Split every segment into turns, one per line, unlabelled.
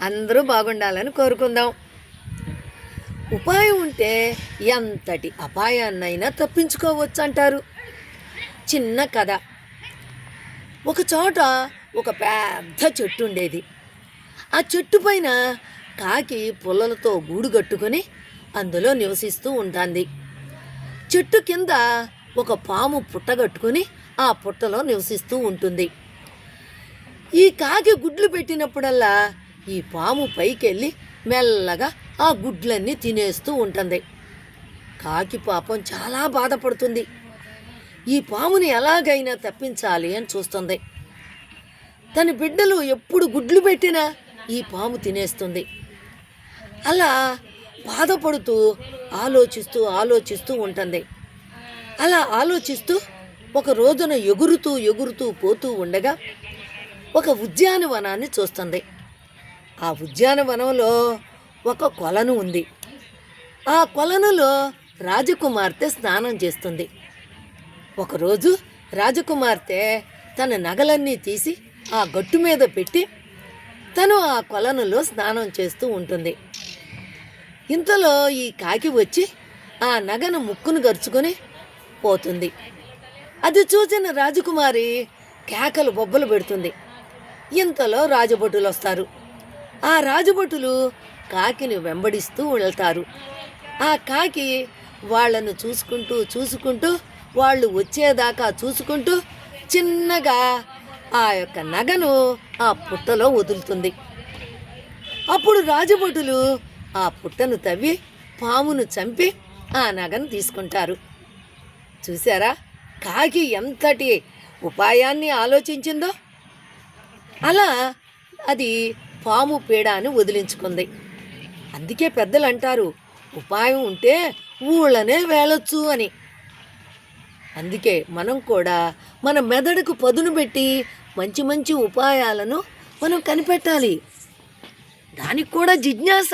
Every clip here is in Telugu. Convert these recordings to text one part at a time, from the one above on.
అందరూ బాగుండాలని కోరుకుందాం. ఉపాయం ఉంటే ఎంతటి అపాయాన్నైనా తప్పించుకోవచ్చు అంటారు. చిన్న కథ. ఒక చోట ఒక పెద్ద చెట్టు ఉండేది. ఆ చెట్టు పైన కాకి పుల్లలతో గూడు కట్టుకొని అందులో నివసిస్తూ ఉంటుంది. చెట్టు కింద ఒక పాము పుట్టగట్టుకొని ఆ పుట్టలో నివసిస్తూ ఉంటుంది. ఈ కాకి గుడ్లు పెట్టినప్పుడల్లా ఈ పాము పైకెళ్ళి మెల్లగా ఆ గుడ్లన్నీ తినేస్తూ ఉంటుంది. కాకి పాపం చాలా బాధపడుతుంది. ఈ పాముని ఎలాగైనా తప్పించాలి అని చూస్తుంది. తన బిడ్డలు ఎప్పుడు గుడ్లు పెట్టినా ఈ పాము తినేస్తుంది. అలా బాధపడుతూ ఆలోచిస్తూ ఉంటుంది. అలా ఆలోచిస్తూ ఒక రోజున ఎగురుతూ పోతూ ఉండగా ఒక ఉద్యానవనాన్ని చూస్తుంది. ఆ ఉద్యానవనంలో ఒక కొలను ఉంది. ఆ కొలనులో రాజకుమార్తె స్నానం చేస్తుంది. ఒకరోజు రాజకుమార్తె తన నగలన్నీ తీసి ఆ గట్టు మీద పెట్టి తను ఆ కొలనులో స్నానం చేస్తూ ఉంటుంది. ఇంతలో ఈ కాకి వచ్చి ఆ నగను ముక్కును గరుచుకొని పోతుంది. అది చూసిన రాజకుమారి కేకలు బొబ్బలు పెడుతుంది. ఇంతలో రాజభటులు వస్తారు. ఆ రాజభటులు కాకిని వెంబడిస్తూ వెళ్తారు. ఆ కాకి వాళ్లను చూసుకుంటూ వాళ్ళు వచ్చేదాకా చూసుకుంటూ చిన్నగా ఆ యొక్క నగను ఆ పుట్టలో వదులుతుంది. అప్పుడు రాజభటులు ఆ పుట్టను తవ్వి పామును చంపి ఆ నగను తీసుకుంటారు. చూసారా కాకి ఎంతటి ఉపాయాన్ని ఆలోచించిందో. అలా అది పాము పీడాన్ని వదిలించుకుంది. అందుకే పెద్దలు అంటారు ఉపాయం ఉంటే ఊళ్ళనే వేలొచ్చు అని. అందుకే మనం కూడా మన మెదడుకు పదును పెట్టి మంచి ఉపాయాలను మనం కనిపెట్టాలి. దానికి కూడా జిజ్ఞాస,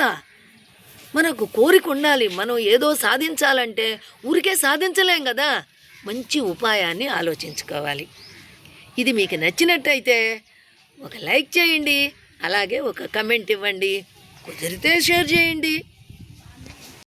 మనకు కోరిక ఉండాలి. మనం ఏదో సాధించాలంటే ఊరికే సాధించలేం కదా. మంచి ఉపాయాన్ని ఆలోచించుకోవాలి. ఇది మీకు నచ్చినట్టయితే ఒక లైక్ చేయండి, అలాగే ఒక కమెంట్ ఇవ్వండి, కుదిరితే షేర్ చేయండి.